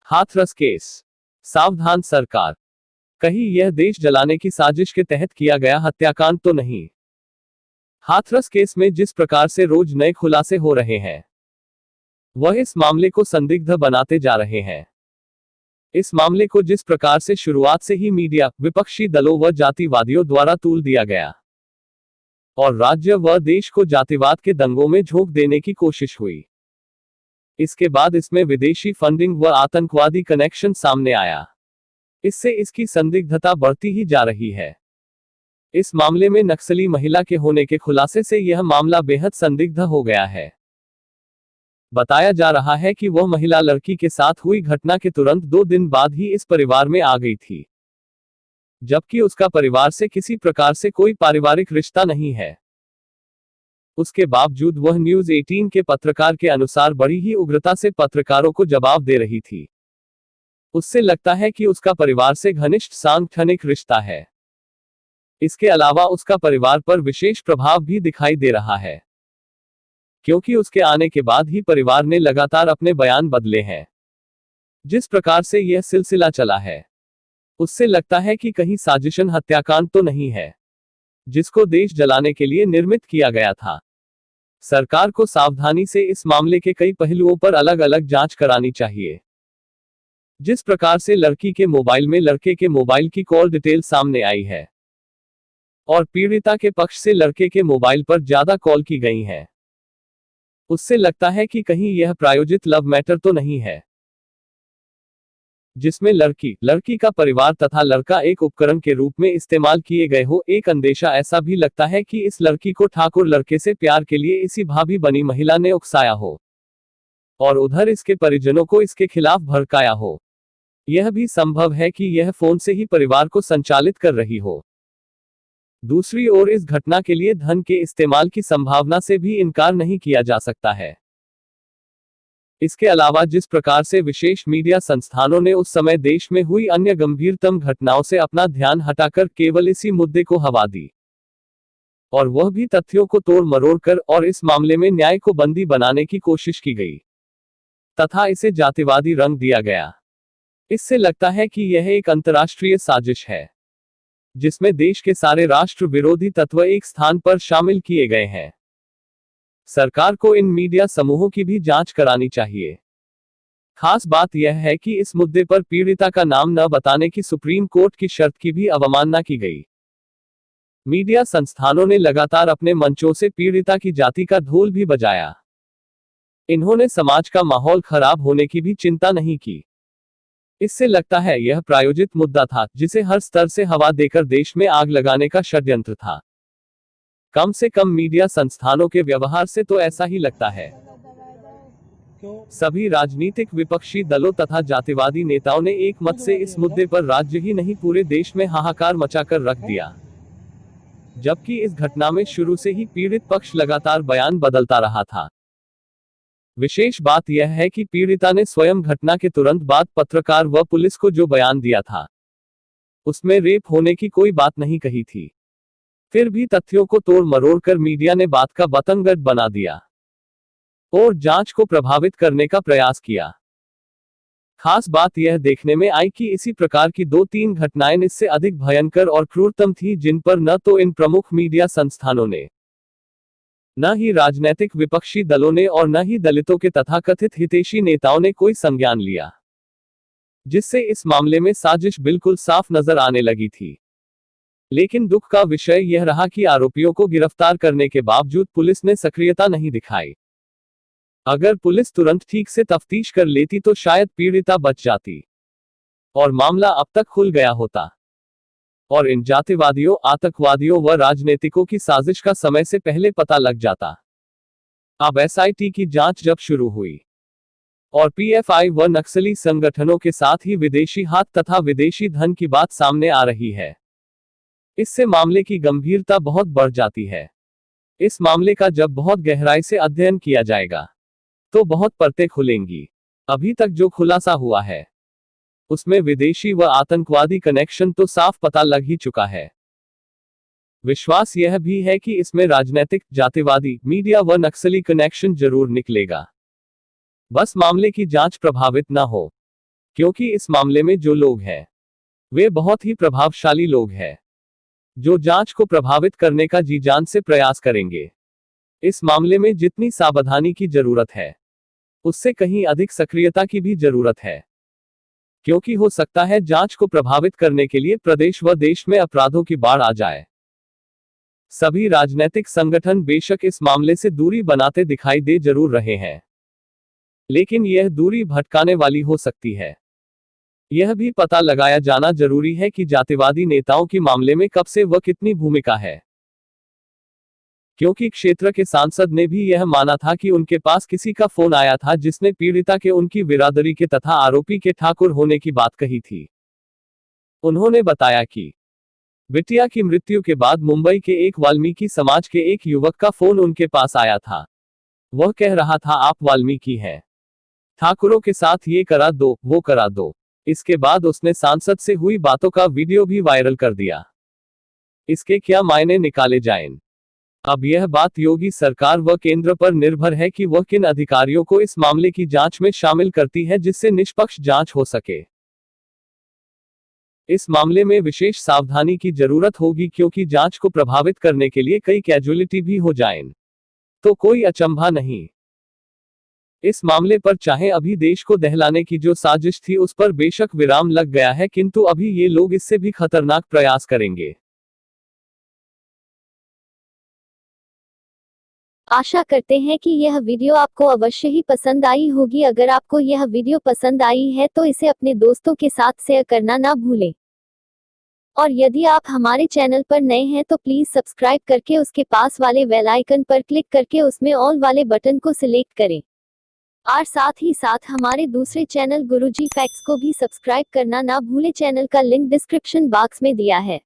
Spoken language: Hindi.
हाथरस केस। सावधान सरकार, कहीं यह देश जलाने की साजिश के तहत किया गया हत्याकांड तो नहीं। हाथरस केस में जिस प्रकार से रोज नए खुलासे हो रहे हैं, वह इस मामले को संदिग्ध बनाते जा रहे हैं। इस मामले को जिस प्रकार से शुरुआत से ही मीडिया, विपक्षी दलों व जातिवादियों द्वारा तूल दिया गया और राज्य व देश को जातिवाद के दंगों में झोंक देने की कोशिश हुई, इसके बाद इसमें विदेशी फंडिंग व आतंकवादी कनेक्शन सामने आया। इससे इसकी संदिग्धता बढ़ती ही जा रही है। इस मामले में नक्सली महिला के होने के खुलासे से यह मामला बेहद संदिग्ध हो गया है। बताया जा रहा है कि वह महिला लड़की के साथ हुई घटना के तुरंत 2 दिन बाद ही इस परिवार में आ गई थी, जबकि उसका परिवार से किसी प्रकार से कोई पारिवारिक रिश्ता नहीं है। उसके बावजूद वह न्यूज 18 के पत्रकार के अनुसार बड़ी ही उग्रता से पत्रकारों को जवाब दे रही थी। उससे लगता है कि उसका परिवार से घनिष्ठ सांगठनिक रिश्ता है। इसके अलावा उसका परिवार पर विशेष प्रभाव भी दिखाई दे रहा है, क्योंकि उसके आने के बाद ही परिवार ने लगातार अपने बयान बदले हैं। जिस प्रकार से यह सिलसिला चला है, उससे लगता है कि कहीं साजिशन हत्याकांड तो नहीं है, जिसको देश जलाने के लिए निर्मित किया गया था। सरकार को सावधानी से इस मामले के कई पहलुओं पर अलग अलग जांच करानी चाहिए। जिस प्रकार से लड़की के मोबाइल में लड़के के मोबाइल की कॉल डिटेल सामने आई है और पीड़िता के पक्ष से लड़के के मोबाइल पर ज्यादा कॉल की गई हैं, उससे लगता है कि कहीं यह प्रायोजित लव मैटर तो नहीं है, जिसमें लड़की का परिवार तथा लड़का एक उपकरण के रूप में इस्तेमाल किए गए हो। एक अंदेशा ऐसा भी लगता है कि इस लड़की को ठाकुर लड़के से प्यार के लिए इसी भाभी बनी महिला ने उकसाया हो और उधर इसके परिजनों को इसके खिलाफ भड़काया हो। यह भी संभव है कि यह फोन से ही परिवार को संचालित कर रही हो। दूसरी ओर इस घटना के लिए धन के इस्तेमाल की संभावना से भी इनकार नहीं किया जा सकता है। इसके अलावा जिस प्रकार से विशेष मीडिया संस्थानों ने उस समय देश में हुई अन्य गंभीरतम घटनाओं से अपना ध्यान हटाकर केवल इसी मुद्दे को हवा दी, और वह भी तथ्यों को तोड़ मरोड़ कर, और इस मामले में न्याय को बंदी बनाने की कोशिश की गई तथा इसे जातिवादी रंग दिया गया। इससे लगता है कि यह एक अंतर्राष्ट्रीय साजिश है, जिसमें देश के सारे राष्ट्र विरोधी तत्व एक स्थान पर शामिल किए गए हैं। सरकार को इन मीडिया समूहों की भी जांच करानी चाहिए। खास बात यह है कि इस मुद्दे पर पीड़िता का नाम न बताने की सुप्रीम कोर्ट की शर्त की भी अवमानना की गई। मीडिया संस्थानों ने लगातार अपने मंचों से पीड़िता की जाति का ढोल भी बजाया। इन्होंने समाज का माहौल खराब होने की भी चिंता नहीं की। इससे लगता है यह प्रायोजित मुद्दा था, जिसे हर स्तर से हवा देकर देश में आग लगाने का षड्यंत्र था। कम से कम मीडिया संस्थानों के व्यवहार से तो ऐसा ही लगता है। सभी राजनीतिक विपक्षी दलों तथा जातिवादी नेताओं ने एक मत से इस मुद्दे पर राज्य ही नहीं पूरे देश में हाहाकार मचाकर रख दिया, जबकि इस घटना में शुरू से ही पीड़ित पक्ष लगातार बयान बदलता रहा था। विशेष बात यह है कि पीड़िता ने स्वयं घटना के तुरंत बाद पत्रकार व पुलिस को जो बयान दिया था, उसमें रेप होने की कोई बात नहीं कही थी। फिर भी तथ्यों को तोड़ मरोड़ कर मीडिया ने बात का बतंगड़ बना दिया और जांच को प्रभावित करने का प्रयास किया। खास बात यह देखने में आई कि इसी प्रकार की 2-3 घटनाएं इससे अधिक भयंकर और क्रूरतम थी, जिन पर न तो इन प्रमुख मीडिया संस्थानों ने, न ही राजनैतिक विपक्षी दलों ने, और न ही दलितों के तथाकथित हितैषी नेताओं ने कोई संज्ञान लिया, जिससे इस मामले में साजिश बिल्कुल साफ नजर आने लगी थी। लेकिन दुख का विषय यह रहा कि आरोपियों को गिरफ्तार करने के बावजूद पुलिस ने सक्रियता नहीं दिखाई। अगर पुलिस तुरंत ठीक से तफ्तीश कर लेती तो शायद पीड़िता बच जाती और मामला अब तक खुल गया होता, और इन जातिवादियों, आतंकवादियों व राजनीतिकों की साजिश का समय से पहले पता लग जाता। अब एसआईटी की जांच जब शुरू हुई और पीएफआई व नक्सली संगठनों के साथ ही विदेशी हाथ तथा विदेशी धन की बात सामने आ रही है, इससे मामले की गंभीरता बहुत बढ़ जाती है। इस मामले का जब बहुत गहराई से अध्ययन किया जाएगा तो बहुत परतें खुलेंगी। अभी तक जो खुलासा हुआ है उसमें विदेशी व आतंकवादी कनेक्शन तो साफ पता लग ही चुका है। विश्वास यह भी है कि इसमें राजनीतिक, जातिवादी, मीडिया व नक्सली कनेक्शन जरूर निकलेगा। बस मामले की जांच प्रभावित न हो। क्योंकि इस मामले में जो लोग हैं वे बहुत ही प्रभावशाली लोग हैं जो जांच को प्रभावित करने का जी जान से प्रयास करेंगे। इस मामले में जितनी सावधानी की जरूरत है उससे कहीं अधिक सक्रियता की भी जरूरत है, क्योंकि हो सकता है जांच को प्रभावित करने के लिए प्रदेश व देश में अपराधों की बाढ़ आ जाए। सभी राजनीतिक संगठन बेशक इस मामले से दूरी बनाते दिखाई दे जरूर रहे हैं, लेकिन यह दूरी भटकाने वाली हो सकती है। यह भी पता लगाया जाना जरूरी है कि जातिवादी नेताओं की मामले में कब से व कितनी भूमिका है, क्योंकि क्षेत्र के सांसद ने भी यह माना था कि उनके पास किसी का फोन आया था जिसने पीड़िता के उनकी बिरादरी के तथा आरोपी के ठाकुर होने की बात कही थी। उन्होंने बताया कि बिटिया की मृत्यु के बाद मुंबई के एक वाल्मीकि समाज के एक युवक का फोन उनके पास आया था। वह कह रहा था आप वाल्मीकि हैं, ठाकुरों के साथ ये करा दो वो करा दो। इसके बाद उसने सांसद से हुई बातों का वीडियो भी वायरल कर दिया। इसके क्या मायने निकाले जाएं? अब यह बात योगी सरकार व केंद्र पर निर्भर है कि वह किन अधिकारियों को इस मामले की जांच में शामिल करती है जिससे निष्पक्ष जांच हो सके। इस मामले में विशेष सावधानी की जरूरत होगी, क्योंकि जांच को प्रभावित करने के लिए कई कैजुअलिटी भी हो जाएं तो कोई अचंभा नहीं। इस मामले पर चाहे अभी देश को दहलाने की जो साजिश थी उस पर बेशक विराम लग गया है, किंतु अभी ये लोग इससे भी खतरनाक प्रयास करेंगे। आशा करते हैं कि यह वीडियो आपको अवश्य ही पसंद आई होगी। अगर आपको यह वीडियो पसंद आई है तो इसे अपने दोस्तों के साथ शेयर करना ना भूलें। और यदि आप हमारे चैनल पर नए हैं तो प्लीज सब्सक्राइब करके उसके पास वाले बेल आइकन पर क्लिक करके उसमें ऑल वाले बटन को सिलेक्ट करें। और साथ ही साथ हमारे दूसरे चैनल गुरुजी फैक्ट्स को भी सब्सक्राइब करना ना भूलें। चैनल का लिंक डिस्क्रिप्शन बॉक्स में दिया है।